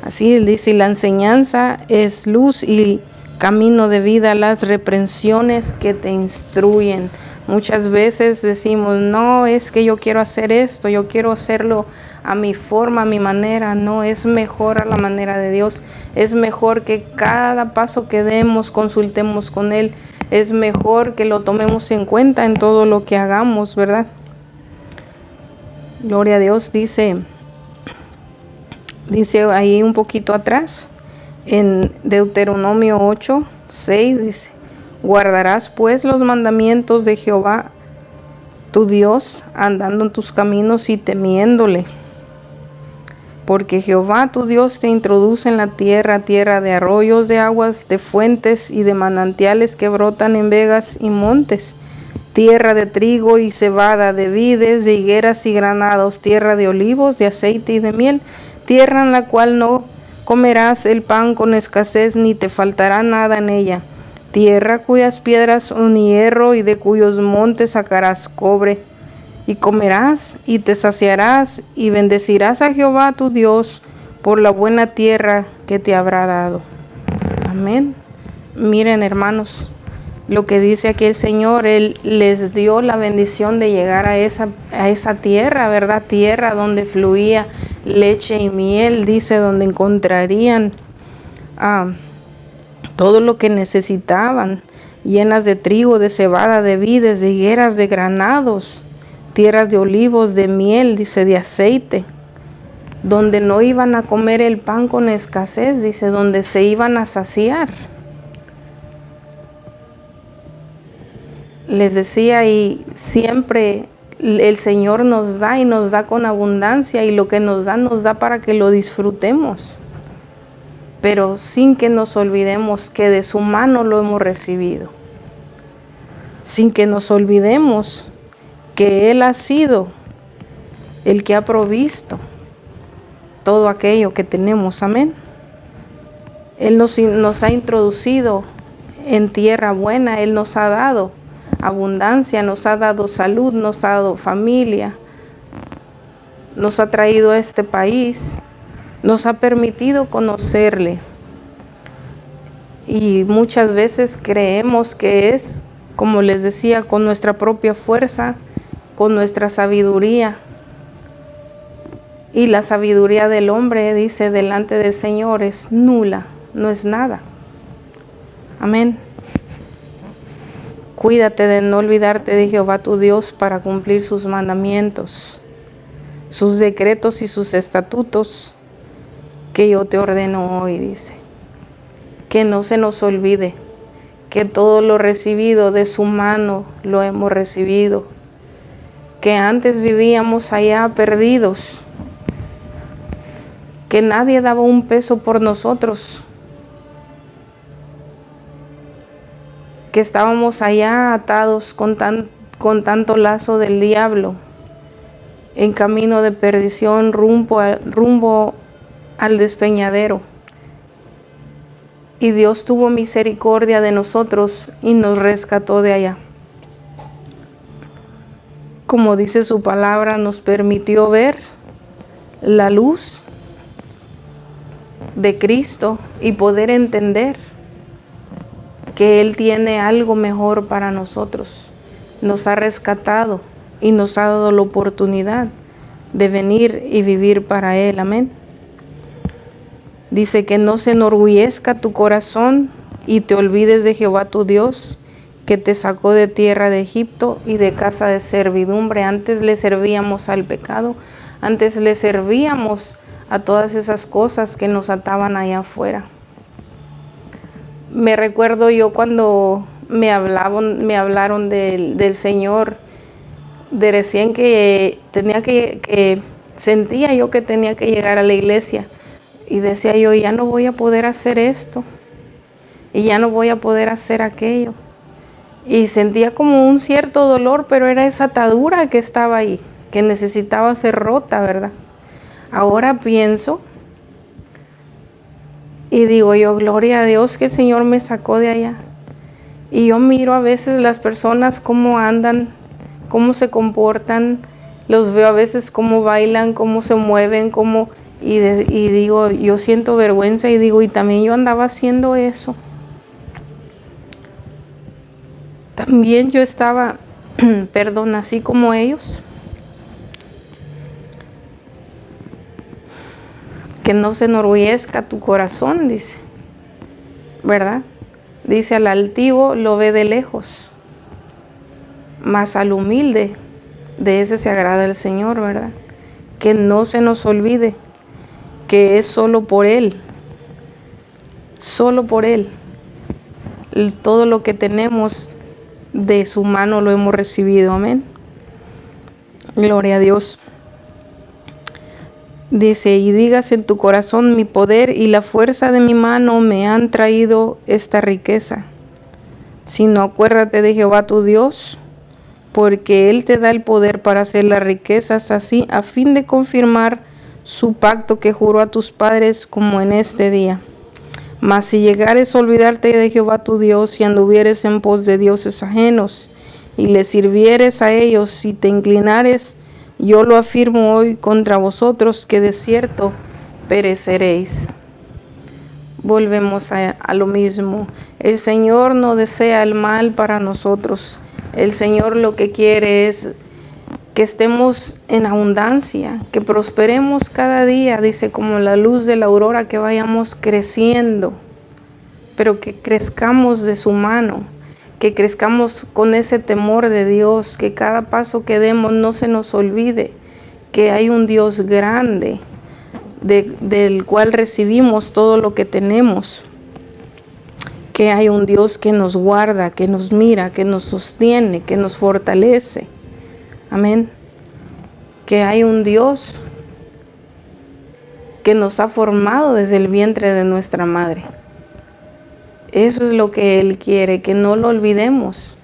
Así dice, y la enseñanza es luz y camino de vida, las reprensiones que te instruyen. Muchas veces decimos, no, es que yo quiero hacer esto, yo quiero hacerlo a mi forma, a mi manera. No, es mejor a la manera de Dios. Es mejor que cada paso que demos consultemos con Él. Es mejor que lo tomemos en cuenta en todo lo que hagamos, ¿verdad? Gloria a Dios, dice ahí un poquito atrás, en Deuteronomio 8:6, dice, guardarás pues los mandamientos de Jehová tu Dios, andando en tus caminos y temiéndole. Porque Jehová tu Dios te introduce en la tierra de arroyos, de aguas, de fuentes y de manantiales que brotan en vegas y montes, tierra de trigo y cebada, de vides, de higueras y granados, tierra de olivos, de aceite y de miel, tierra en la cual no comerás el pan con escasez, ni te faltará nada en ella, tierra cuyas piedras son hierro y de cuyos montes sacarás cobre, y comerás y te saciarás y bendecirás a Jehová tu Dios por la buena tierra que te habrá dado. Amén. Miren, hermanos, lo que dice aquí el Señor, Él les dio la bendición de llegar a esa tierra, ¿verdad? Tierra donde fluía leche y miel, dice, donde encontrarían todo lo que necesitaban, llenas de trigo, de cebada, de vides, de higueras, de granados, tierras de olivos, de miel, dice, de aceite, donde no iban a comer el pan con escasez, dice, donde se iban a saciar. Les decía, y siempre el Señor nos da y nos da con abundancia, y lo que nos da para que lo disfrutemos, pero sin que nos olvidemos que de su mano lo hemos recibido, sin que nos olvidemos que Él ha sido el que ha provisto todo aquello que tenemos. Amén. Él nos ha introducido en tierra buena, Él nos ha dado abundancia, nos ha dado salud, nos ha dado familia, nos ha traído a este país, nos ha permitido conocerle. Y muchas veces creemos que es, como les decía, con nuestra propia fuerza, con nuestra sabiduría. Y la sabiduría del hombre, dice, delante del Señor es nula, no es nada. Amén. Cuídate de no olvidarte de Jehová tu Dios para cumplir sus mandamientos, sus decretos y sus estatutos que yo te ordeno hoy, dice. Que no se nos olvide que todo lo recibido de su mano lo hemos recibido. Que antes vivíamos allá perdidos, que nadie daba un peso por nosotros, que estábamos allá atados con tanto lazo del diablo, en camino de perdición, rumbo al despeñadero. Y Dios tuvo misericordia de nosotros y nos rescató de allá. Como dice su palabra, nos permitió ver la luz de Cristo y poder entender que Él tiene algo mejor para nosotros. Nos ha rescatado y nos ha dado la oportunidad de venir y vivir para Él. Amén. Dice que no se enorgullezca tu corazón y te olvides de Jehová tu Dios, que te sacó de tierra de Egipto y de casa de servidumbre. Antes le servíamos al pecado, antes le servíamos a todas esas cosas que nos ataban allá afuera. Me recuerdo yo cuando me hablaron del Señor, de recién que sentía yo que tenía que llegar a la iglesia, y decía yo, ya no voy a poder hacer esto, y ya no voy a poder hacer aquello. Y sentía como un cierto dolor, pero era esa atadura que estaba ahí, que necesitaba ser rota, ¿verdad? Ahora pienso y digo yo, gloria a Dios que el Señor me sacó de allá. Y yo miro a veces las personas cómo andan cómo se comportan, los veo a veces cómo bailan, cómo se mueven, y digo, yo siento vergüenza y digo, y también yo andaba haciendo eso. También yo estaba, perdón, así como ellos. Que no se enorgullezca tu corazón, dice, ¿verdad? Dice, al altivo lo ve de lejos, mas al humilde, de ese se agrada el Señor, ¿verdad? Que no se nos olvide que es solo por Él, todo lo que tenemos de su mano lo hemos recibido, amén. Gloria a Dios. Dice, y digas en tu corazón, mi poder y la fuerza de mi mano me han traído esta riqueza. Sino acuérdate de Jehová tu Dios, porque Él te da el poder para hacer las riquezas así, a fin de confirmar su pacto que juró a tus padres como en este día. Mas si llegares a olvidarte de Jehová tu Dios y anduvieres en pos de dioses ajenos, y les sirvieres a ellos y te inclinares, yo lo afirmo hoy contra vosotros, que de cierto pereceréis. Volvemos a lo mismo. El Señor no desea el mal para nosotros. El Señor lo que quiere es que estemos en abundancia, que prosperemos cada día, dice, como la luz de la aurora, que vayamos creciendo, pero que crezcamos de su mano, que crezcamos con ese temor de Dios, que cada paso que demos no se nos olvide que hay un Dios grande, del cual recibimos todo lo que tenemos, que hay un Dios que nos guarda, que nos mira, que nos sostiene, que nos fortalece. Amén. Que hay un Dios que nos ha formado desde el vientre de nuestra madre. Eso es lo que Él quiere, que no lo olvidemos,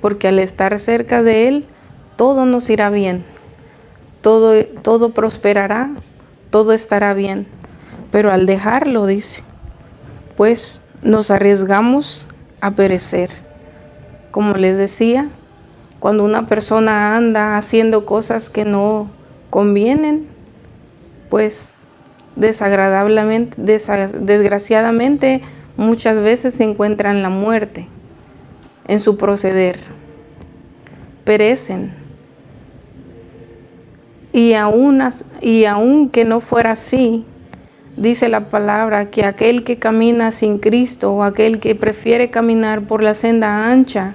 porque al estar cerca de Él, todo nos irá bien, todo prosperará, todo estará bien. Pero al dejarlo, dice, pues nos arriesgamos a perecer. Como les decía, cuando una persona anda haciendo cosas que no convienen, pues desgraciadamente, muchas veces se encuentran la muerte en su proceder. Perecen. Y aun que no fuera así, dice la palabra que aquel que camina sin Cristo, o aquel que prefiere caminar por la senda ancha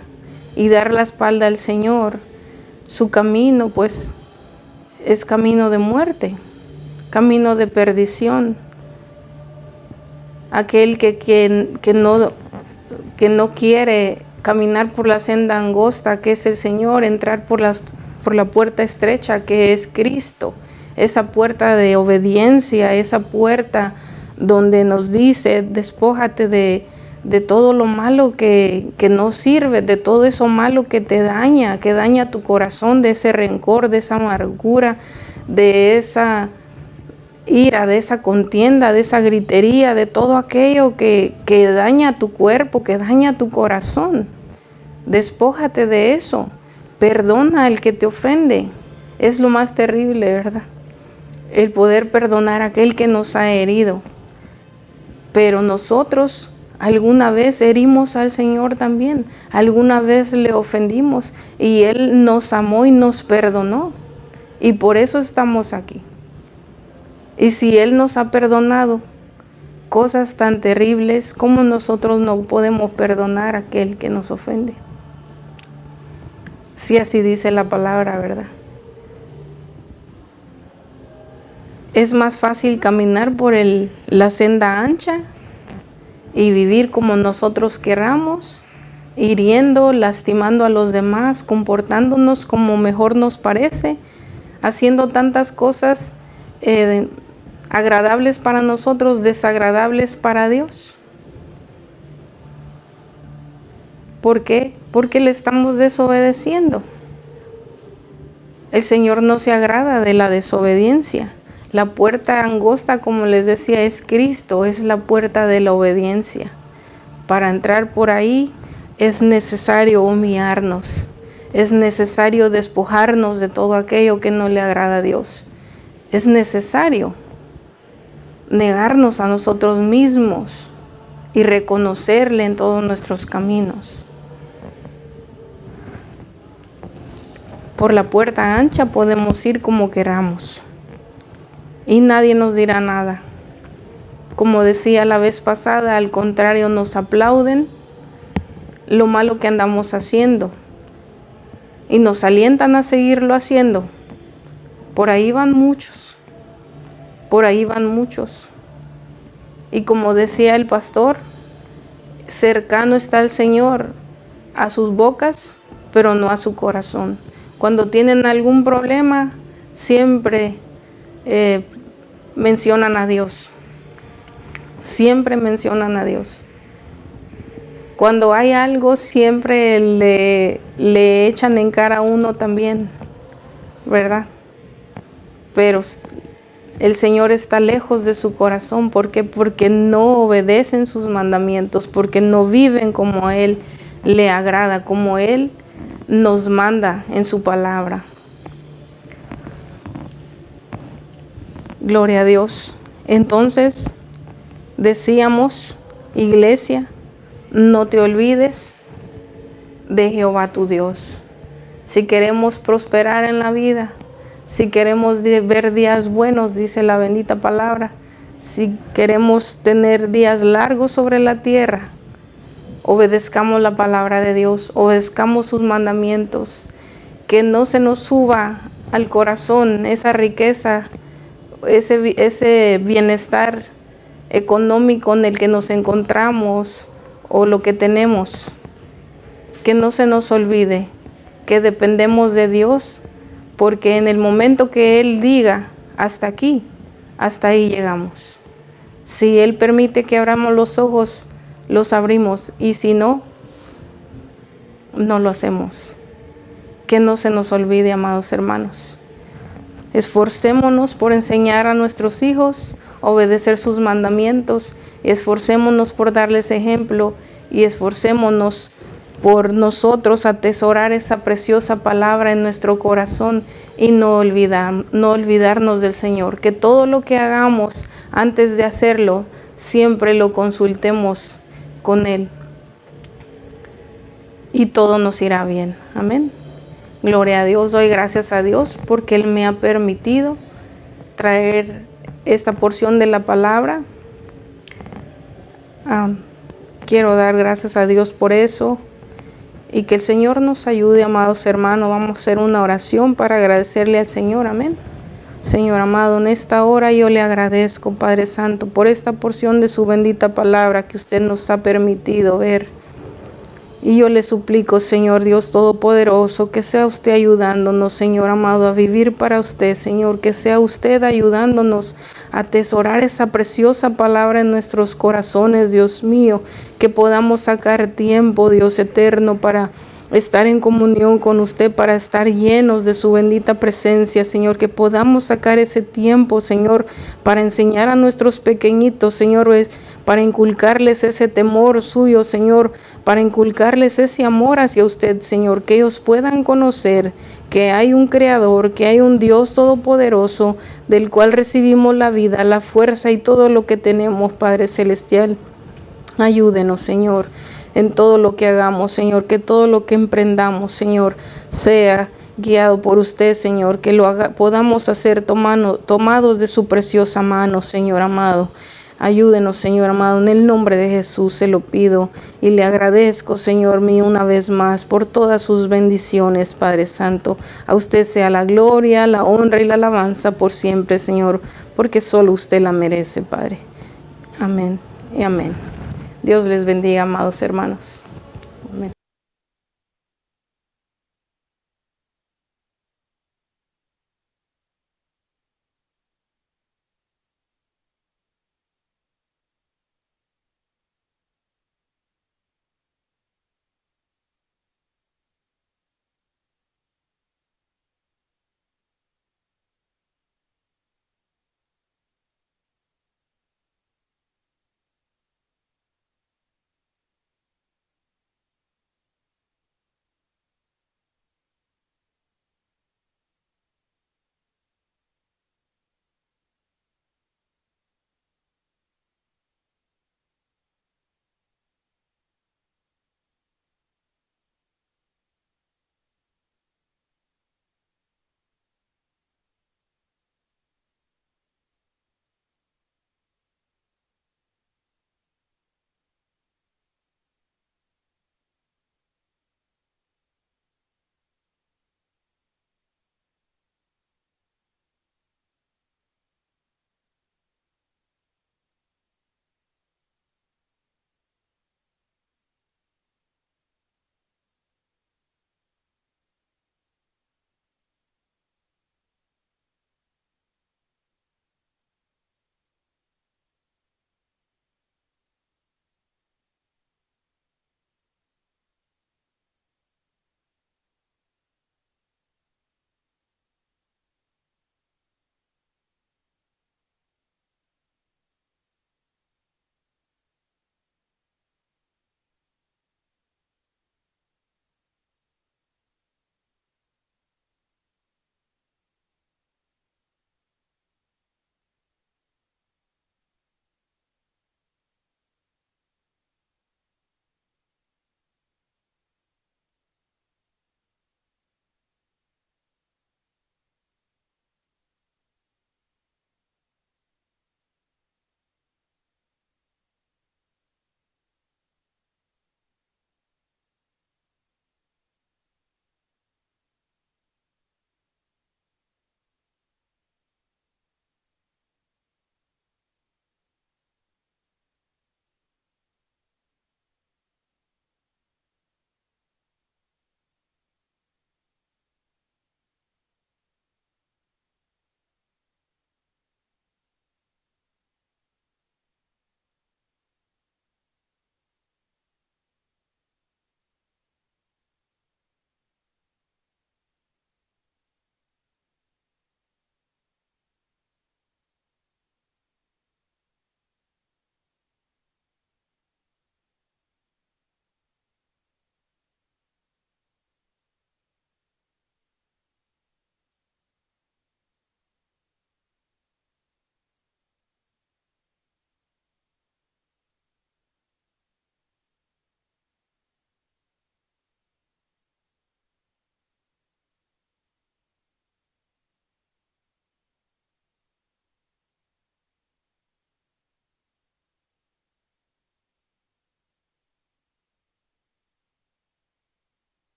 y dar la espalda al Señor, su camino pues es camino de muerte, camino de perdición. Aquel que no quiere caminar por la senda angosta, que es el Señor, entrar por la puerta estrecha, que es Cristo, esa puerta de obediencia, esa puerta donde nos dice, despójate de todo lo malo que no sirve, de todo eso malo que te daña, que daña tu corazón, de ese rencor, de esa amargura, de esa ira, de esa contienda, de esa gritería, de todo aquello que daña tu cuerpo, que daña tu corazón. Despójate de eso. Perdona al que te ofende. Es lo más terrible, ¿verdad? El poder perdonar a aquel que nos ha herido. Pero nosotros alguna vez herimos al Señor también. Alguna vez le ofendimos y Él nos amó y nos perdonó. Y por eso estamos aquí. Y si Él nos ha perdonado cosas tan terribles, ¿cómo nosotros no podemos perdonar a aquel que nos ofende? Si así dice la palabra, ¿verdad? Es más fácil caminar por la senda ancha y vivir como nosotros queramos, hiriendo, lastimando a los demás, comportándonos como mejor nos parece, haciendo tantas cosas agradables para nosotros, desagradables para Dios. ¿Por qué? Porque le estamos desobedeciendo. El Señor no se agrada de la desobediencia. La puerta angosta, como les decía, es Cristo, es la puerta de la obediencia. Para entrar por ahí es necesario humillarnos, Es necesario despojarnos de todo aquello que no le agrada a Dios. Es necesario negarnos a nosotros mismos y reconocerle en todos nuestros caminos. Por la puerta ancha podemos ir como queramos y nadie nos dirá nada. Como decía la vez pasada, al contrario, nos aplauden lo malo que andamos haciendo y nos alientan a seguirlo haciendo. Por ahí van muchos, por ahí van muchos. Y como decía el pastor, cercano está el Señor a sus bocas, pero no a su corazón. Cuando tienen algún problema, siempre mencionan a Dios. Siempre mencionan a Dios. Cuando hay algo, siempre le echan en cara a uno también, ¿verdad? Pero el Señor está lejos de su corazón. ¿Por qué? Porque no obedecen sus mandamientos, porque no viven como a Él le agrada, como Él nos manda en su palabra. Gloria a Dios. Entonces, decíamos, iglesia, no te olvides de Jehová tu Dios. Si queremos prosperar en la vida, si queremos ver días buenos, dice la bendita palabra, si queremos tener días largos sobre la tierra, obedezcamos la palabra de Dios, obedezcamos sus mandamientos, que no se nos suba al corazón esa riqueza, ese bienestar económico en el que nos encontramos o lo que tenemos. Que no se nos olvide que dependemos de Dios, porque en el momento que Él diga hasta aquí, hasta ahí llegamos. Si Él permite que abramos los ojos, los abrimos, y si no, no lo hacemos. Que no se nos olvide, amados hermanos. Esforcémonos por enseñar a nuestros hijos, obedecer sus mandamientos, esforcémonos por darles ejemplo y esforcémonos por nosotros atesorar esa preciosa palabra en nuestro corazón y no olvidarnos del Señor. Que todo lo que hagamos antes de hacerlo, siempre lo consultemos con Él y todo nos irá bien. Amén. Gloria a Dios. Doy gracias a Dios porque Él me ha permitido traer esta porción de la palabra. Quiero dar gracias a Dios por eso y que el Señor nos ayude, amados hermanos. Vamos a hacer una oración para agradecerle al Señor. Amén. Señor amado, en esta hora yo le agradezco, Padre Santo, por esta porción de su bendita palabra que usted nos ha permitido ver. Y yo le suplico, Señor Dios Todopoderoso, que sea usted ayudándonos, Señor amado, a vivir para usted, Señor. Que sea usted ayudándonos a atesorar esa preciosa palabra en nuestros corazones, Dios mío. Que podamos sacar tiempo, Dios eterno, para estar en comunión con usted, para estar llenos de su bendita presencia, Señor. Que podamos sacar ese tiempo, Señor, para enseñar a nuestros pequeñitos, Señor, para inculcarles ese temor suyo, Señor, para inculcarles ese amor hacia usted, Señor, que ellos puedan conocer que hay un Creador, que hay un Dios todopoderoso, del cual recibimos la vida, la fuerza y todo lo que tenemos, Padre Celestial. Ayúdenos, Señor, en todo lo que hagamos, Señor, que todo lo que emprendamos, Señor, sea guiado por usted, Señor, que podamos hacer tomados de su preciosa mano, Señor amado. Ayúdenos, Señor amado, en el nombre de Jesús se lo pido y le agradezco, Señor mío, una vez más por todas sus bendiciones, Padre Santo. A usted sea la gloria, la honra y la alabanza por siempre, Señor, porque solo usted la merece, Padre. Amén y amén. Dios les bendiga, amados hermanos.